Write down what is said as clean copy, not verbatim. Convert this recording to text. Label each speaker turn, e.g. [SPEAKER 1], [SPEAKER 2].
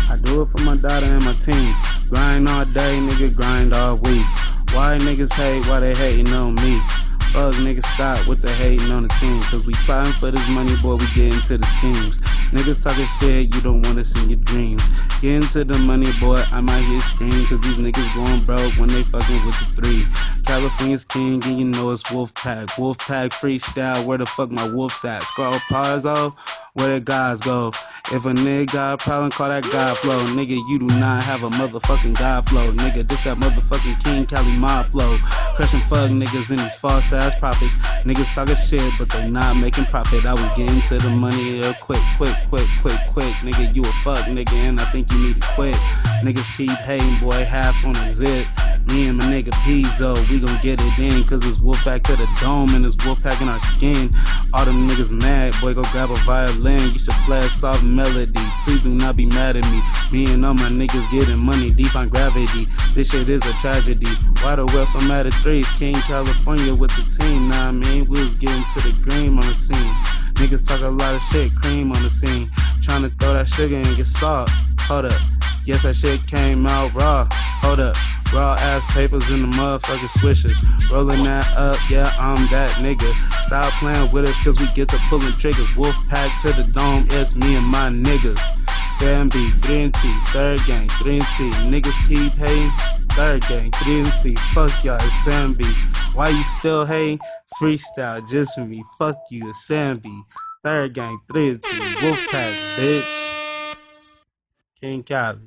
[SPEAKER 1] I do it for my daughter and my team. Grind all day, nigga, grind all week. Why niggas hate? Why they hating on me? Fuck niggas, stop with the hating on the team. Cause we plotting for this money, boy, we get into the schemes. Niggas talking shit, you don't want us in your dreams. Get into the money, boy, I might hear scream. Cause these niggas going broke when they fucking with the three. California's king, and you know it's Wolfpack. Wolfpack freestyle, where the fuck my wolf's at? Scroll paws off, where the guys go? If a nigga got a problem, call that God flow. Nigga, you do not have a motherfucking God flow. Nigga, this that motherfucking King Cali mob flow. Crushing fuck niggas in these false ass prophets. Niggas talking shit, but they not making profit. I was getting to the money quick. Nigga, you a fuck nigga, and I think you need to quit. Niggas keep hating, boy, half on the zip. Me and my nigga Pizzo, we gon' get it in. Cause it's Wolfpack to the dome and it's Wolfpack in our skin. All them niggas mad, boy, go grab a violin. You should play a soft melody, please do not be mad at me. Me and all my niggas getting money deep on gravity. This shit is a tragedy. Why the world so mad at threes? King California with the team, nah I mean, we was getting to the green on the scene. Niggas talk a lot of shit, cream on the scene. Tryna throw that sugar and get salt. Hold up, yes that shit came out raw. Hold up, raw ass papers in the motherfucking swishers. Rolling that up, yeah, I'm that nigga. Stop playing with us cause we get to pulling triggers. Wolfpack to the dome, it's me and my niggas. Sam B, 3T, third gang, 3T. Niggas keep hating, third gang, 3T. Fuck y'all, it's Sam B. Why you still hating? Freestyle, just me. Fuck you, it's Sam B. Third gang, 3T. Wolfpack, bitch. King Cali.